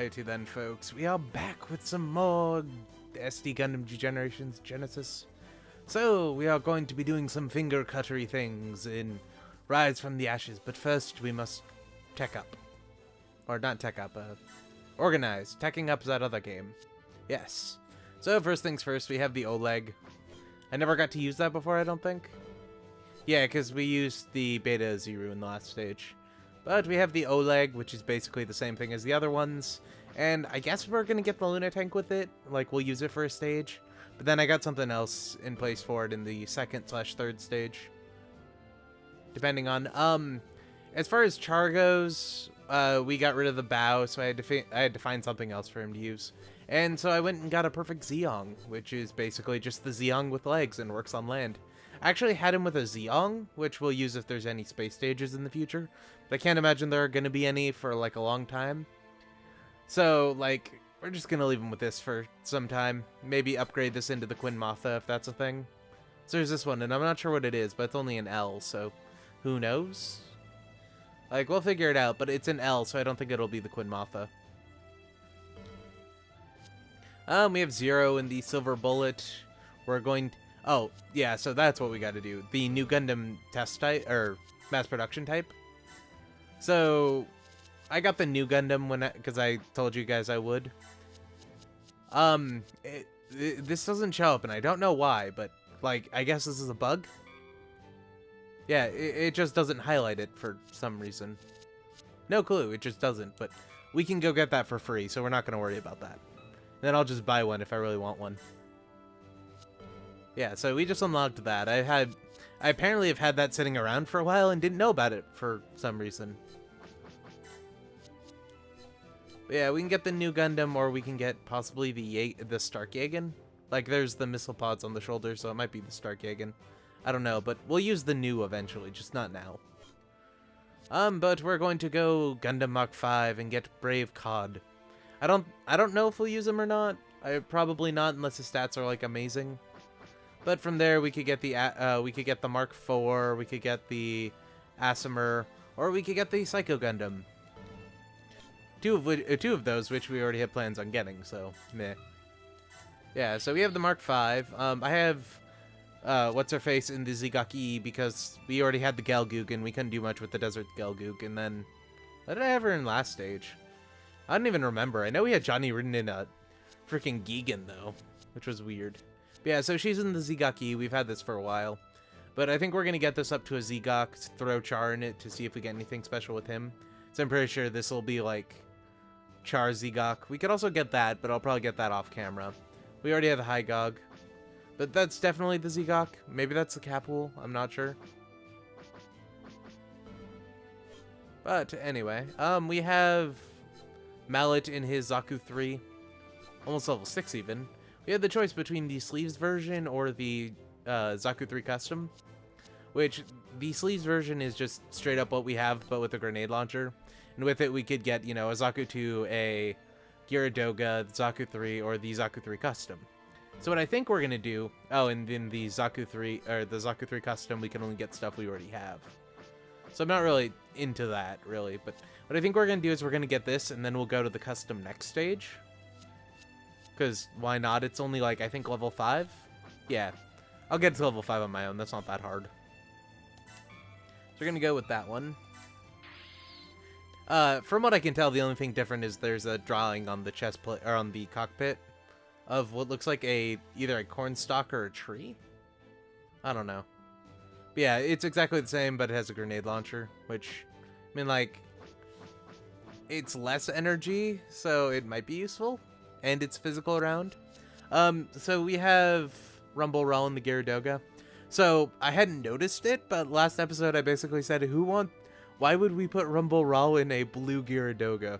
Alrighty then, folks. We are back with some more SD Gundam G Generations Genesis. So, we are going to be doing some finger cuttery things in Rise from the Ashes, but first we must tech up. Or not tech up, organize. Teching up is that other game. Yes. So, first things first, we have the OLEG. I never got to use that before, I don't think. Yeah, because we used the Beta Zero in the last stage. But we have the OLEG, which is basically the same thing as the other ones. And I guess we're going to get the Luna Tank with it. Like, we'll use it for a stage. But then I got something else in place for it in the second/third stage. Depending on, as far as Char goes, we got rid of the bow, so I had to find something else for him to use. And so I went and got a perfect Zeong, which is basically just the Zeong with legs and works on land. I actually had him with a Zeong, which we'll use if there's any space stages in the future. But I can't imagine there are going to be any for, like, a long time. So, like, we're just going to leave him with this for some time. Maybe upgrade this into the Queen Motha if that's a thing. So there's this one, and I'm not sure what it is, but it's only an L, so who knows? Like, we'll figure it out, but it's an L, so I don't think it'll be the Queen Motha. We have Zero in the Silver Bullet. We're going to... Oh, yeah, so that's what we got to do. The new Gundam test type, or mass production type. So, I got the new Gundam because I told you guys I would. This doesn't show up, and I don't know why, but, like, I guess this is a bug? Yeah, it just doesn't highlight it for some reason. No clue, it just doesn't, but we can go get that for free, so we're not going to worry about that. Then I'll just buy one if I really want one. Yeah, so we just unlocked that. I apparently have had that sitting around for a while and didn't know about it for some reason. But yeah, we can get the new Gundam, or we can get possibly the Stark Yagen. Like, there's the missile pods on the shoulder, so it might be the Stark Yagen. I don't know, but we'll use the new eventually, just not now. But we're going to go Gundam Mach 5 and get Brave Cod. I don't know if we'll use him or not. Probably not unless his stats are, like, amazing. But from there, we could get the Mark IV, we could get the Asimer, or we could get the Psycho Gundam. Two of those, which we already have plans on getting, so meh. Yeah, so we have the Mark V. I have what's her face in the Zigaki because we already had the Galgoog and we couldn't do much with the Desert Galgoog. And then what did I have her in last stage? I don't even remember. I know we had Johnny written in a freaking Gigan though, which was weird. But yeah, so she's in the Zigaki. We've had this for a while. But I think we're going to get this up to a Zigok, throw Char in it to see if we get anything special with him. So I'm pretty sure this will be like Char Zigok. We could also get that, but I'll probably get that off camera. We already have the Hygog. But that's definitely the Zigok. Maybe that's the Capul. I'm not sure. But anyway, we have Mallet in his Zaku 3. Almost level 6 even. We had the choice between the Sleeves version or the Zaku 3 Custom, which the Sleeves version is just straight up what we have, but with a grenade launcher. And with it, we could get, you know, a Zaku 2, a Gyaradoga, the Zaku 3, or the Zaku 3 Custom. So what I think we're going to do... Oh, and then the Zaku 3, or the Zaku 3 Custom, we can only get stuff we already have. So I'm not really into that, really. But what I think we're going to do is we're going to get this, and then we'll go to the Custom next stage. Because why not? It's only like, I think, level 5? Yeah. I'll get to level 5 on my own. That's not that hard. So we're going to go with that one. From what I can tell, the only thing different is there's a drawing on the chest plate, or on the cockpit of what looks like either a cornstalk or a tree. I don't know. But yeah, it's exactly the same, but it has a grenade launcher, which, I mean, like, it's less energy, so it might be useful. And it's physical around. So we have Rumble Raw in the Gyaradoga. So I hadn't noticed it, but last episode I basically said, why would we put Rumble Raw in a blue Gyaradoga?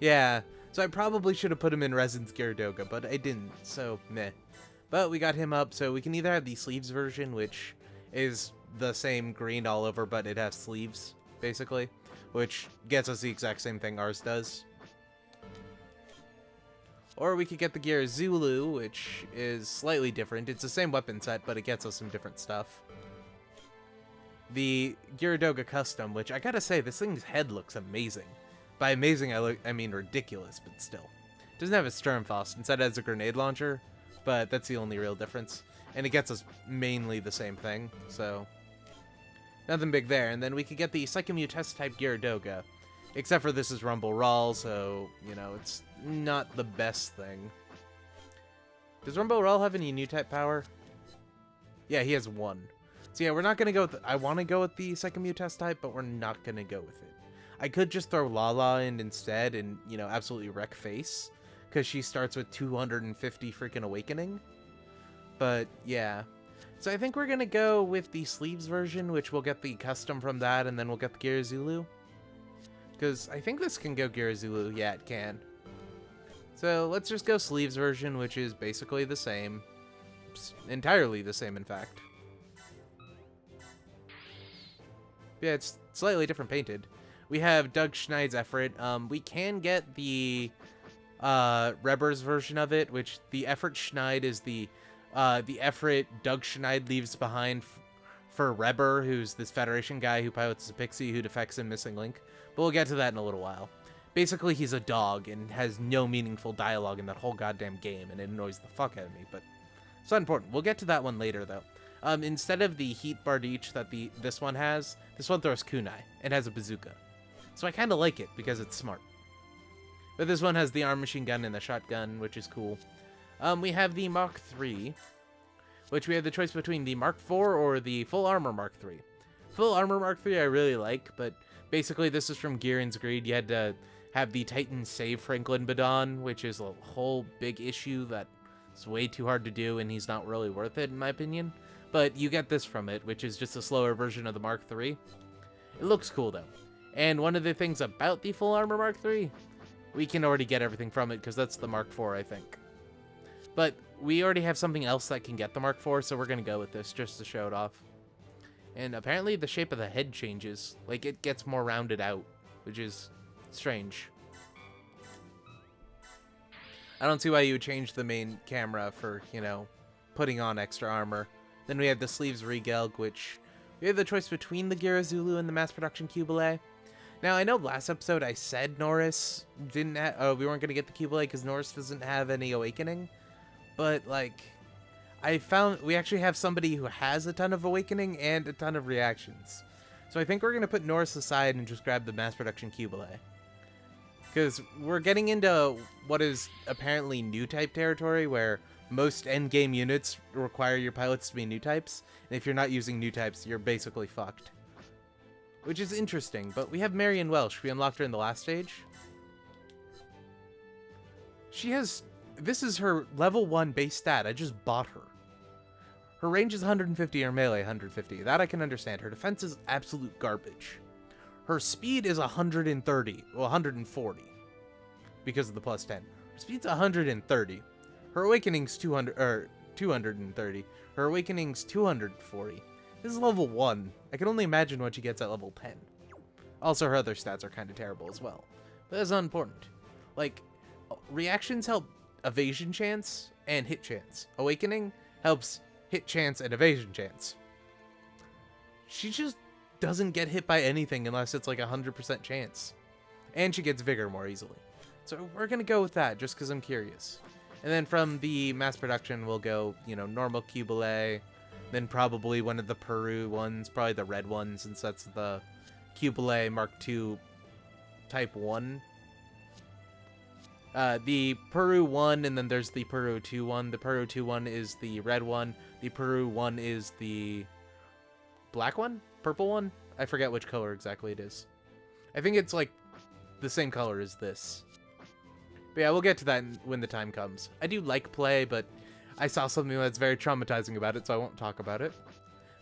Yeah, so I probably should have put him in Resin's Gyaradoga, but I didn't, so meh. But we got him up, so we can either have the Sleeves version, which is the same green all over, but it has sleeves, basically, which gets us the exact same thing ours does. Or we could get the Gear Zulu, which is slightly different. It's the same weapon set, but it gets us some different stuff. The Gyaradoga Custom, which I gotta say, this thing's head looks amazing. By amazing, I mean ridiculous, but still. It doesn't have a Sturmfaust. Instead, it has a grenade launcher, but that's the only real difference. And it gets us mainly the same thing, so nothing big there. And then we could get the Psychomutest type Gyaradoga, except for this is Rumble Rawl, so, you know, it's not the best thing. Does Rumble Rawl have any new type power? Yeah, he has one. So yeah, we're not going to go with I want to go with the Psychomutest type, but we're not going to go with it. I could just throw Lala in instead and, you know, absolutely wreck Face, because she starts with 250 freaking Awakening. But, yeah. So I think we're going to go with the Sleeves version, which we'll get the custom from that, and then we'll get the Girazulu. Because I think this can go Girazulu. Yeah, it can. So let's just go Sleeves version, which is basically the same. Entirely the same, in fact. Yeah, it's slightly different painted. We have Doug Schneid's Effort. We can get the Reber's version of it, which the Effort Schneid is the Effort Doug Schneid leaves behind for Reber, who's this Federation guy who pilots a Pixie who defects in Missing Link. But we'll get to that in a little while. Basically, he's a dog and has no meaningful dialogue in that whole goddamn game, and it annoys the fuck out of me, but it's not important. We'll get to that one later, though. Instead of the Heat Bardiche that this one has, this one throws Kunai and has a bazooka. So I kind of like it because it's smart. But this one has the arm machine gun and the shotgun, which is cool. We have the Mark III, which we have the choice between the Mark IV or the Full Armor Mark III. Full Armor Mark III I really like, but basically this is from Gihren's Greed. You had to have the Titan save Franklin Badon, which is a whole big issue that's way too hard to do, and he's not really worth it, in my opinion. But you get this from it, which is just a slower version of the Mark III. It looks cool, though. And one of the things about the Full Armor Mark III, we can already get everything from it, because that's the Mark IV, I think. But we already have something else that can get the Mark IV, so we're going to go with this, just to show it off. And apparently the shape of the head changes. Like, it gets more rounded out, which is strange. I don't see why you would change the main camera for, you know, putting on extra armor. Then we have the Sleeves Regelg, which we have the choice between the Girazulu and the mass production Cubile. Now, I know last episode I said Norris didn't we weren't going to get the Cubile because Norris doesn't have any Awakening. But, like, I found we actually have somebody who has a ton of Awakening and a ton of reactions. So I think we're going to put Norris aside and just grab the mass production Cubile. Because we're getting into what is apparently new type territory, where most endgame units require your pilots to be new types. And if you're not using new types, you're basically fucked. Which is interesting, but we have Marion Welsh. We unlocked her in the last stage. She has... This is her level 1 base stat. I just bought her. Her range is 150, her melee 150. That I can understand. Her defense is absolute garbage. Her speed is 130. Well, 140. Because of the plus 10. Her speed's 130. Her awakening's 230. Her awakening's 240. This is level 1. I can only imagine what she gets at level 10. Also, her other stats are kind of terrible as well. But that's not important. Like, reactions help evasion chance and hit chance. Awakening helps hit chance and evasion chance. She just doesn't get hit by anything unless it's like 100% chance. And she gets vigor more easily. So we're going to go with that just because I'm curious. And then from the mass production, we'll go, you know, normal Cubile. Then probably one of the Peru ones, probably the red one, since that's the Cubile Mark II Type 1. The Peru 1, and then there's the Peru 2 one. The Peru 2 one is the red one. The Peru 1 is the black one? Purple one? I forget which color exactly it is. I think it's like the same color as this. But yeah, we'll get to that when the time comes. I do like play, but I saw something that's very traumatizing about it, so I won't talk about it.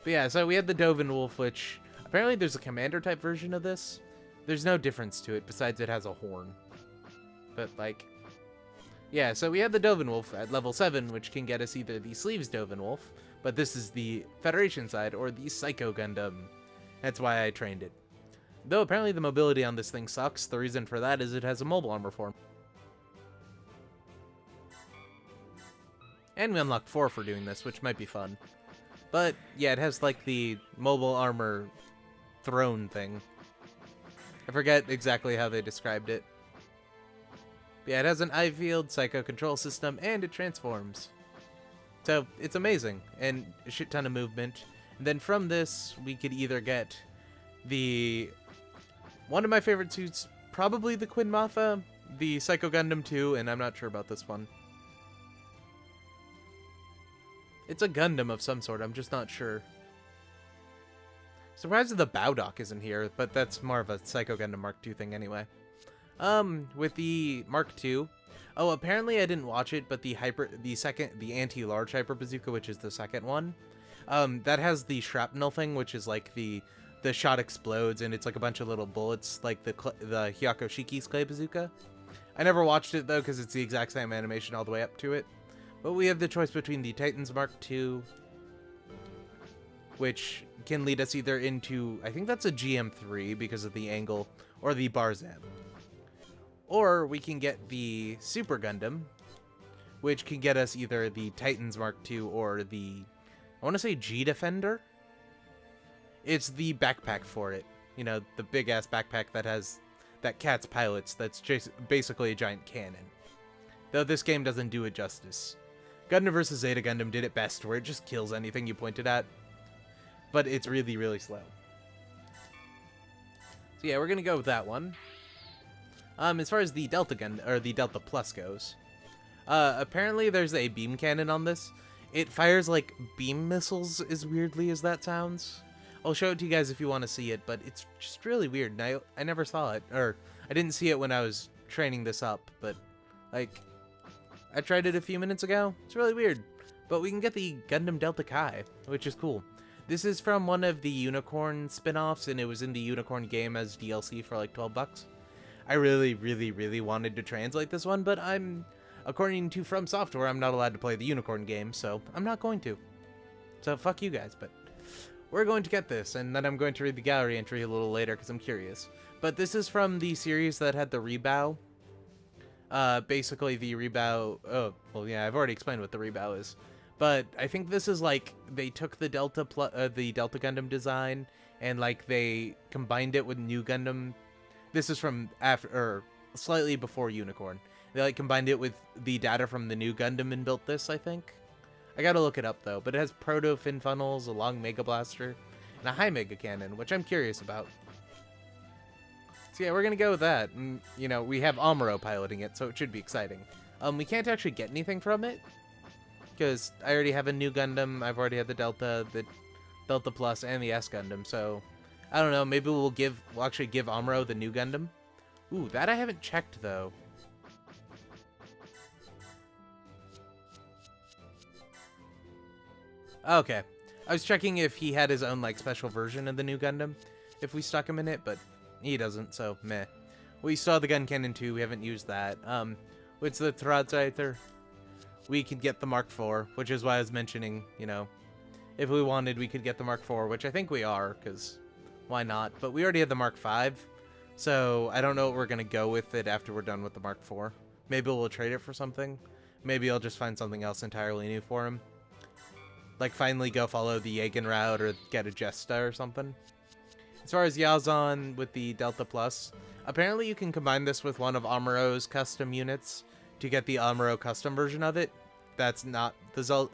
But yeah, so we had the Dovin Wolf, which apparently there's a commander type version of this. There's no difference to it besides it has a horn. But like, yeah, so we had the Dovin Wolf at level 7, which can get us either the Sleeves Dovin Wolf, but this is the Federation side, or the Psycho Gundam. That's why I trained it. Though apparently the mobility on this thing sucks. The reason for that is it has a mobile armor form. And we unlocked 4 for doing this, which might be fun. But yeah, it has like the mobile armor throne thing. I forget exactly how they described it. Yeah, it has an eye field, psycho control system, and it transforms. So it's amazing, and a shit ton of movement. And then from this, we could either get one of my favorite suits, probably the Queen Maffa, the Psycho Gundam 2, and I'm not sure about this one. It's a Gundam of some sort, I'm just not sure. Surprised that the Bowdock isn't here, but that's more of a Psycho Gundam Mark II thing anyway. With the Mark II, oh, apparently I didn't watch it, but the anti-large Hyper Bazooka, which is the second one, that has the shrapnel thing, which is like the shot explodes and it's like a bunch of little bullets, like the Hyako Shiki's clay bazooka. I never watched it though because it's the exact same animation all the way up to it. But we have the choice between the Titans Mark II, which can lead us either into, I think that's a GM3 because of the angle, or the Barzan. Or we can get the Super Gundam, which can get us either the Titans Mark II or the, I want to say G Defender? It's the backpack for it. You know, the big-ass backpack that Cat's pilots, that's just basically a giant cannon. Though this game doesn't do it justice. Gundam vs. Zeta Gundam did it best, where it just kills anything you point it at. But it's really, really slow. So yeah, we're gonna go with that one. As far as the Delta Gundam, or the Delta Plus goes, apparently there's a beam cannon on this. It fires like beam missiles, as weirdly as that sounds. I'll show it to you guys if you want to see it, but it's just really weird, and I never saw it, or I didn't see it when I was training this up, but, like, I tried it a few minutes ago. It's really weird. But we can get the Gundam Delta Kai, which is cool. This is from one of the Unicorn spin-offs, and it was in the Unicorn game as DLC for like 12 bucks. I really, really, really wanted to translate this one, but according to From Software, I'm not allowed to play the Unicorn game, so I'm not going to. So fuck you guys, but we're going to get this, and then I'm going to read the gallery entry a little later because I'm curious. But this is from the series that had the Rebow. Basically the Rebow, oh, well yeah, I've already explained what the Rebow is. But I think this is like, they took the Delta Gundam design, and like they combined it with New Gundam. This is from after, or slightly before Unicorn. They like combined it with the data from the New Gundam and built this, I think. I gotta look it up though, but it has proto fin funnels, a long mega blaster, and a high mega cannon, which I'm curious about. So yeah, we're gonna go with that. And, you know, we have Amuro piloting it, so it should be exciting. We can't actually get anything from it, because I already have a New Gundam, I've already had the Delta Plus, and the S Gundam, so I don't know, maybe we'll actually give Amuro the New Gundam. Ooh, that I haven't checked though. Okay. I was checking if he had his own, like, special version of the New Gundam, if we stuck him in it, but he doesn't, so meh. We saw the Gun Cannon 2, we haven't used that. What's the Thradzeither? We could get the Mark IV, which is why I was mentioning, you know, if we wanted, we could get the Mark IV, which I think we are, because why not? But we already had the Mark V, so I don't know what we're going to go with it after we're done with the Mark IV. Maybe we'll trade it for something. Maybe I'll just find something else entirely new for him. Like, finally go follow the Yagen route or get a Jesta or something. As far as Yazan with the Delta Plus, apparently you can combine this with one of Amuro's custom units to get the Amuro custom version of it. That's not the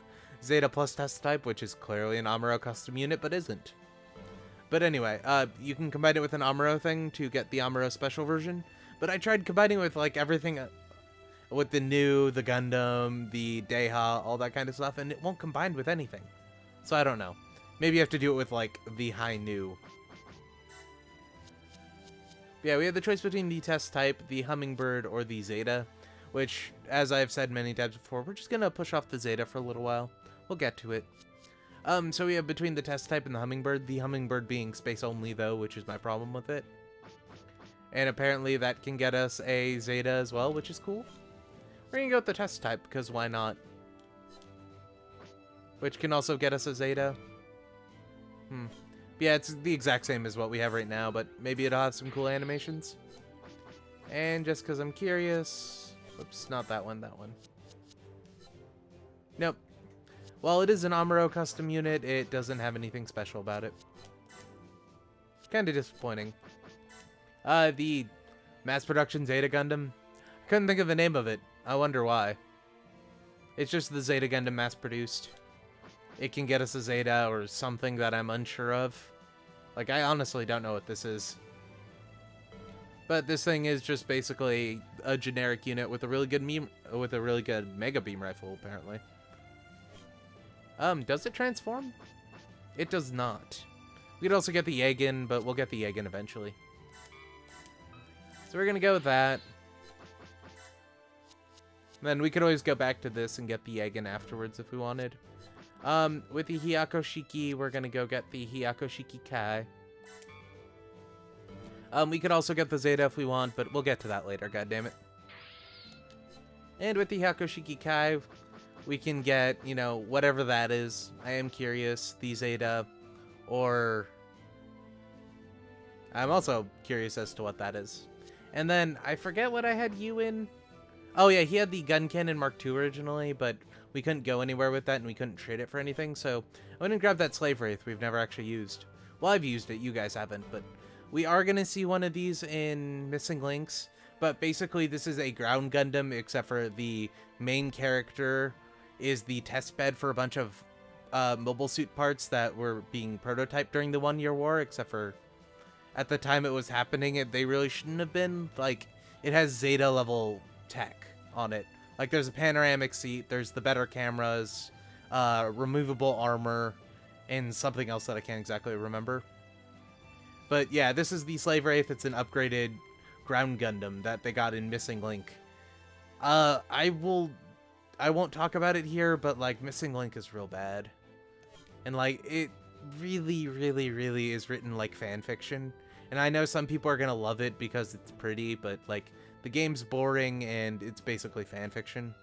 Zeta Plus test type, which is clearly an Amuro custom unit, but isn't. But anyway, you can combine it with an Amuro thing to get the Amuro special version. But I tried combining with, like, everything with the the Gundam, the Daiha, all that kind of stuff, and it won't combine with anything. So I don't know. Maybe you have to do it with, like, the high new. Yeah, we have the choice between the test type, the Hummingbird, or the Zeta, which, as I've said many times before, we're just gonna push off the Zeta for a little while. We'll get to it. So we have between the test type and the Hummingbird being space only, though, which is my problem with it. And apparently that can get us a Zeta as well, which is cool. We're gonna go with the test type, because why not? Which can also get us a Zeta. Yeah, it's the exact same as what we have right now, but maybe it'll have some cool animations. And just because I'm curious... Oops, not that one, that one. Nope. While it is an Amuro custom unit, it doesn't have anything special about it. Kinda disappointing. The mass production Zeta Gundam. I couldn't think of the name of it. I wonder why. It's just the Zeta Gundam mass produced. It can get us a Zeta or something that I'm unsure of. Like, I honestly don't know what this is. But this thing is just basically a generic unit with a really good mega beam rifle, apparently. Does it transform? It does not. We could also get the Yagin, but we'll get the Yagin eventually. So we're gonna go with that. Then we could always go back to this and get the Yagin afterwards if we wanted. With the Hyako Shiki, we're gonna go get the Hyako Shiki Kai. We could also get the Zeta if we want, but we'll get to that later, goddammit. And with the Hyako Shiki Kai, we can get, you know, whatever that is. I am curious, the Zeta, or... I'm also curious as to what that is. And then, I forget what I had you in. Oh yeah, he had the Gun Cannon Mark II originally, but we couldn't go anywhere with that, and we couldn't trade it for anything, so I went and grabbed that Slave Wraith we've never actually used. Well, I've used it, you guys haven't, but we are going to see one of these in Missing Links, but basically this is a ground Gundam, except for the main character is the test bed for a bunch of mobile suit parts that were being prototyped during the 1 Year War, except for at the time it was happening, they really shouldn't have been. Like, it has Zeta level tech on it. Like, there's a panoramic seat, there's the better cameras, removable armor, and something else that I can't exactly remember. But yeah, this is the Slave Wraith. It's an upgraded ground Gundam that they got in Missing Link. I won't talk about it here, but like, Missing Link is real bad. And like, it really, really, really is written like fan fiction. And I know some people are gonna love it because it's pretty, but like, the game's boring and it's basically fan fiction.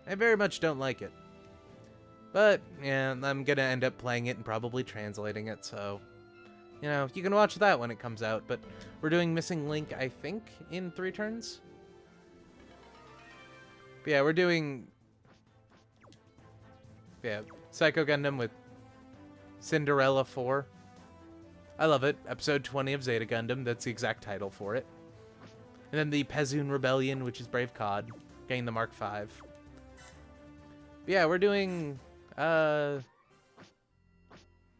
I very much don't like it. But yeah, I'm gonna end up playing it and probably translating it, so you know, you can watch that when it comes out. But we're doing Missing Link, I think, in 3 turns. But yeah, we're doing Psycho Gundam with Cinderella 4. I love it. Episode 20 of Zeta Gundam. That's the exact title for it. And then the Pezun Rebellion, which is Brave Cod, getting the Mark V. But yeah, we're doing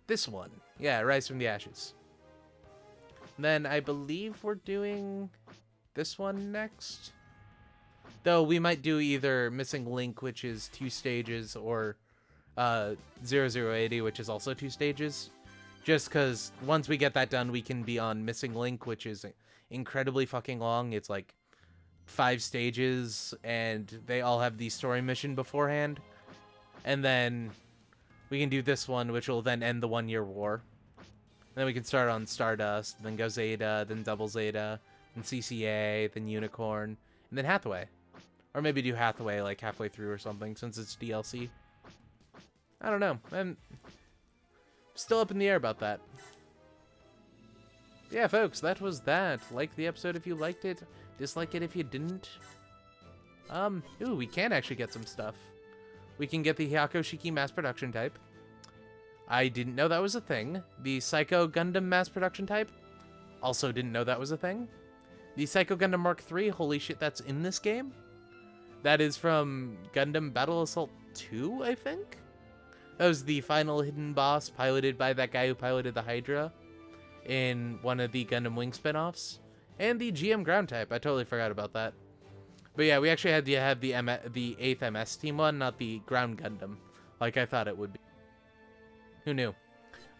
this one. Yeah, Rise from the Ashes. And then I believe we're doing this one next. Though we might do either Missing Link, which is 2 stages, or 0080, which is also 2 stages. Just because once we get that done, we can be on Missing Link, which is incredibly fucking long. It's like 5 stages, and they all have the story mission beforehand. And then we can do this one, which will then end the 1 Year War. And then we can start on Stardust, then go Zeta, then Double Zeta, then CCA, then Unicorn, and then Hathaway. Or maybe do Hathaway like halfway through or something, since it's DLC. I don't know. I'm still up in the air about that. Yeah, folks, that was that. Like the episode if you liked it. Dislike it if you didn't. Ooh, we can actually get some stuff. We can get the Hyako Shiki mass production type. I didn't know that was a thing. The Psycho Gundam mass production type. Also didn't know that was a thing. The Psycho Gundam Mark III. Holy shit, that's in this game? That is from Gundam Battle Assault 2, I think? That was the final hidden boss piloted by that guy who piloted the Hydra in one of the Gundam Wing spin-offs. And the GM ground type. I totally forgot about that. But yeah, we actually had to have the 8th MS team one, not the ground Gundam, like I thought it would be. Who knew?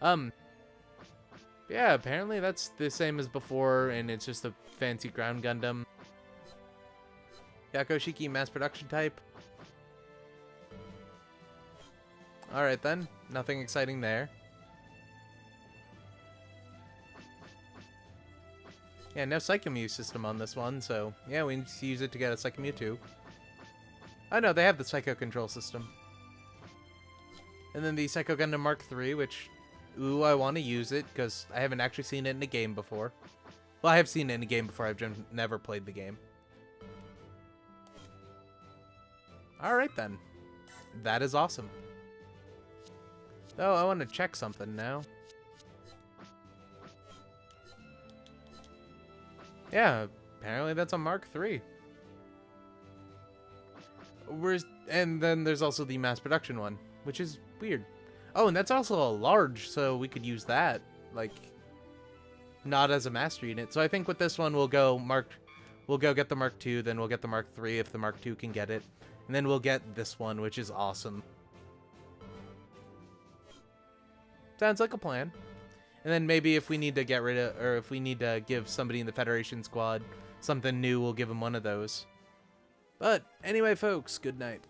Yeah, apparently that's the same as before, and it's just a fancy ground Gundam. Hyako Shiki mass production type. Alright then, nothing exciting there. Yeah, no Psychomew system on this one, so yeah, we need to use it to get a Psychomew 2. Oh no, they have the Psycho Control system. And then the Psycho Gundam Mark III, which, ooh, I want to use it, because I haven't actually seen it in a game before. Well, I have seen it in a game before, I've just never played the game. Alright then. That is awesome. Oh, I want to check something now. Yeah, apparently that's a Mark III. And then there's also the mass production one, which is weird. Oh, and that's also a large, so we could use that, like, not as a master unit. So I think with this one, we'll go get the Mark II, then we'll get the Mark III if the Mark II can get it. And then we'll get this one, which is awesome. Sounds like a plan. And then maybe if we need to get rid of, or if we need to give somebody in the Federation squad something new, we'll give them one of those. But anyway, folks, good night.